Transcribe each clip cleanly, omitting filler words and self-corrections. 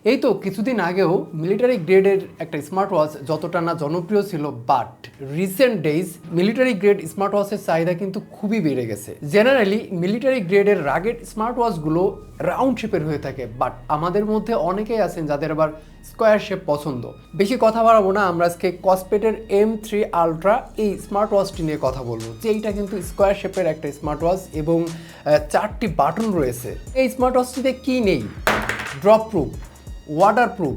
এই তো কিছুদিন আগেও মিলিটারি গ্রেডের একটা স্মার্ট ওয়াচ যতটা না জনপ্রিয় ছিল, but recent days military grade smart ওয়াচের চাহিদা কিন্তু খুবই বেড়ে গেছে। জেনারেলি মিলিটারি গ্রেডের রাগেড স্মার্ট ওয়াচগুলো রাউন্ড শেপের হয়ে থাকে, বাট আমাদের মধ্যে অনেকেই আছেন যাদের আবার স্কোয়ার শেপ পছন্দ। বেশি কথা বাড়াবো না, আমরা আজকে কসপেটের M3 আলট্রা এই স্মার্ট ওয়াচটি নিয়ে কথা বলবো, যে এইটা কিন্তু স্কোয়ার শেপের একটা স্মার্ট ওয়াচ এবং 4টি বাটন রয়েছে। এই স্মার্ট ওয়াচটিতে কি নেই? ড্রপ প্রুফ, ওয়াটারপ্রুফ,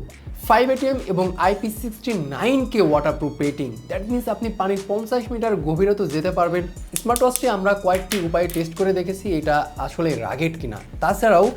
5 ATM এবং IP69K waterproof rating. That means আপনি পানির 50 মিটার গভীরতা যেতে পারবেন। স্মার্ট ওয়াচটি আমরা কয়েকটি উপায়ে টেস্ট করে দেখেছি এটা আসলে রাগেড কিনা। তাছাড়াও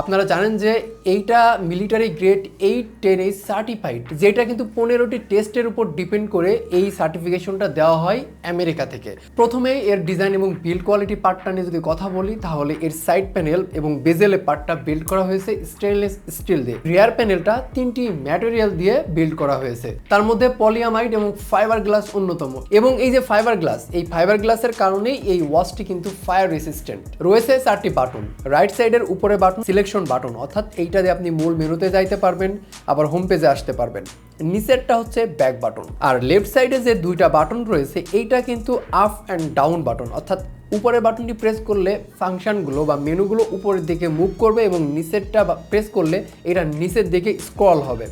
আপনারা জানেন যে এইটা মিলিটারি গ্রেড 810 সার্টিফাইড, যেটা কিন্তু 15টি টেস্টের উপর ডিপেন্ড করে এই সার্টিফিকেশনটা দেওয়া হয় আমেরিকা থেকে। প্রথমে এর ডিজাইন এবং বিল্ড কোয়ালিটি পার্টটা নিয়ে যদি কথা বলি, তাহলে এর সাইড প্যানেল এবং বেজেলের পার্টটা বিল্ড করা হয়েছে স্টেনলেস স্টিল দিয়ে। রিয়ার প্যানেলটা 3টি ম্যাটেরিয়াল দিয়ে বিল্ড করা হয়েছে, তার মধ্যে পলিয়ামাইড এবং ফাইবার গ্লাস অন্যতম। এবং এই যে ফাইবার গ্লাস, এই ফাইবার গ্লাসের কারণেই এই ওয়াচটি কিন্তু ফায়ার রেসিস্ট্যান্ট। রয়েছে 4টি বাটন, রাইট সাইডের উপরে বাটন সিলেকশন বাটন, অর্থাৎ এইটা দিয়ে আপনি মূল মেনুতে যাইতে পারবেন, আবার হোম পেজে আসতে পারবেন। নিচেরটা হচ্ছে ব্যাক বাটন। আর লেফট সাইডে যে 2টা বাটন রয়েছে এইটা কিন্তু আপ অ্যান্ড ডাউন বাটন, অর্থাৎ উপরের বাটনটি প্রেস করলে ফাংশনগুলো বা মেনুগুলো উপরের দিকে মুভ করবে এবং নিচেরটা প্রেস করলে এটা নিচের দিকে স্ক্রল হবে।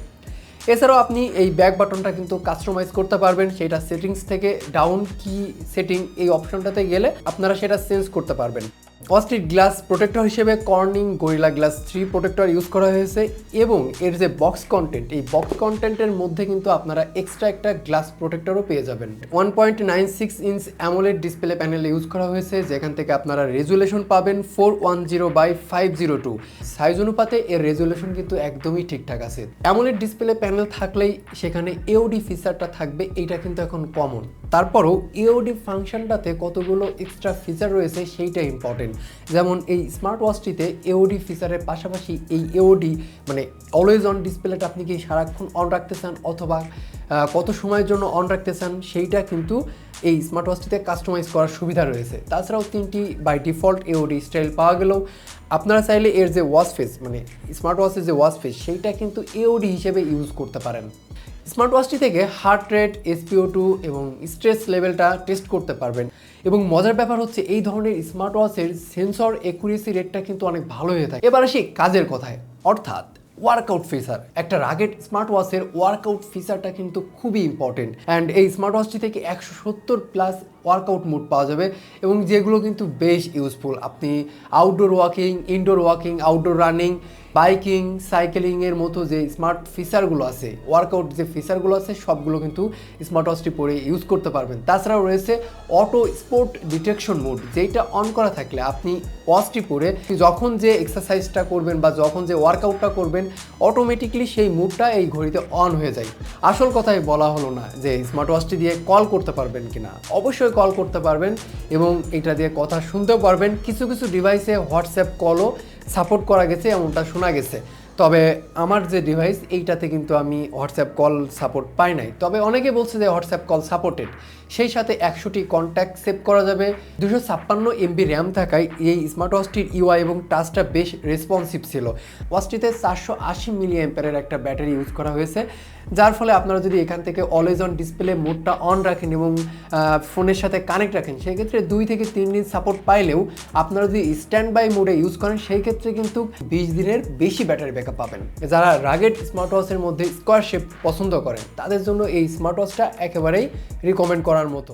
এছাড়াও আপনি এই ব্যাক বাটনটা কিন্তু কাস্টমাইজ করতে পারবেন, সেটা সেটিংস থেকে ডাউন কি সেটিং এই অপশনটাতে গেলে আপনারা সেটা চেঞ্জ করতে পারবেন। ওয়াচটির গ্লাস প্রোটেক্টর হিসেবে Corning gorilla glass 3 protector use করা হয়েছে এবং এর যে বক্স কন্টেন্ট, এই বক্স কন্টেন্টের মধ্যে কিন্তু আপনারা এক্সট্রা একটা গ্লাস প্রোটেক্টরও পেয়ে যাবেন। 1.96 inch AMOLED display panel use করা হয়েছে, যেখান থেকে আপনারা রেজুলেশন পাবেন 410/502। সাইজ অনুপাতে এর রেজুলেশন কিন্তু একদমই ঠিকঠাক আছে। অ্যামোলেড ডিসপ্লে প্যানেল থাকলেই সেখানে এওডি ফিচারটা থাকবে, এইটা কিন্তু এখন কমন। তারপরও এওডি ফাংশনটাতে কতগুলো এক্সট্রা ফিচার রয়েছে সেইটা ইম্পর্টেন্ট। যেমন এই স্মার্ট ওয়াচটিতে এওডি ফিচারের পাশাপাশি এই এওডি মানে অলওয়েজ অন ডিসপ্লেটা আপনি কি সারাক্ষণ অন রাখতে চান অথবা কত সময়ের জন্য অন রাখতে চান, সেইটা কিন্তু এই স্মার্ট ওয়াচটিতে কাস্টমাইজ করার সুবিধা রয়েছে। তাছাড়াও 3টি বাই ডিফল্ট এওডি স্টাইল পাওয়া গেলেও আপনারা চাইলে এর যে ওয়াচ ফেস মানে স্মার্ট ওয়াচের যে ওয়াচ ফেস সেইটা কিন্তু এওডি হিসেবে ইউজ করতে পারেন। স্মার্ট ওয়াচটি থেকে হার্ট রেট, SpO2 এবং স্ট্রেস লেভেলটা টেস্ট করতে পারবেন। এবং মজার ব্যাপার হচ্ছে এই ধরনের স্মার্ট ওয়াচের সেন্সর অ্যাকুরেসি রেটটা কিন্তু অনেক ভালো হয়ে থাকে। এবার আসি কাজের কথায়, অর্থাৎ ওয়ার্কআউট ফিচার। একটা রাগেড স্মার্ট ওয়াচের ওয়ার্কআউট ফিচারটা কিন্তু খুবই ইম্পর্টেন্ট। অ্যান্ড এই স্মার্ট ওয়াচটি থেকে 170+ ওয়ার্কআউট মোড পাওয়া যাবে এবং যেগুলো কিন্তু বেশ ইউজফুল। আপনি outdoor walking, indoor walking, outdoor running, biking, সাইকেলিংয়ের মতো যে স্মার্ট ফিচারগুলো আছে, ওয়ার্কআউট যে ফিচারগুলো আছে সবগুলো কিন্তু স্মার্ট ওয়াচটি পরে ইউজ করতে পারবেন। তাছাড়াও রয়েছে অটো স্পোর্ট ডিটেকশন মোড, যেটা অন করা থাকলে আপনি ওয়াচটি পরে যখন যে এক্সারসাইজটা করবেন বা যখন যে ওয়ার্কআউটটা করবেন অটোমেটিকলি সেই মোডটা এই ঘড়িতে অন হয়ে যায়। আসল কথাই বলা হলো না যে স্মার্ট ওয়াচটি দিয়ে কল করতে পারবেন কিনা। অবশ্যই কল করতে পারবেন এবং এটা দিয়ে কথা শুনতেও পারবেন। কিছু কিছু ডিভাইসে হোয়াটসঅ্যাপ কলও সাপোর্ট করা গেছে এমনটা শোনা গেছে, তবে আমার যে ডিভাইস এইটাতে কিন্তু আমি হোয়াটসঅ্যাপ কল সাপোর্ট পাই নাই। তবে অনেকে বলছে যে হোয়াটসঅ্যাপ কল সাপোর্টেড, সেই সাথে 100টি কন্ট্যাক্ট সেভ করা যাবে। 256 MB র্যাম থাকায় এই স্মার্ট ওয়াচটির ইউআই এবং টাচটা বেশ রেসপন্সিভ ছিল। ওয়াচটিতে 480 mAh একটা ব্যাটারি ইউজ করা হয়েছে, যার ফলে আপনারা যদি এখান থেকে অলওয়েজ অন ডিসপ্লে মোডটা অন রাখেন এবং ফোনের সাথে কানেক্ট রাখেন, সেই ক্ষেত্রে 2 থেকে 3 দিন সাপোর্ট পাইলেও আপনারা যদি স্ট্যান্ড বাই মোডে ইউজ করেন সেই ক্ষেত্রে কিন্তু 20 দিনের বেশি ব্যাটারি ব্যাকআপ পাবেন। যারা রাগেড স্মার্ট ওয়াচের মধ্যে স্কোয়ার শেপ পছন্দ করেন তাদের জন্য এই স্মার্ট ওয়াচটা একেবারেই রিকমেন্ড করার মতো।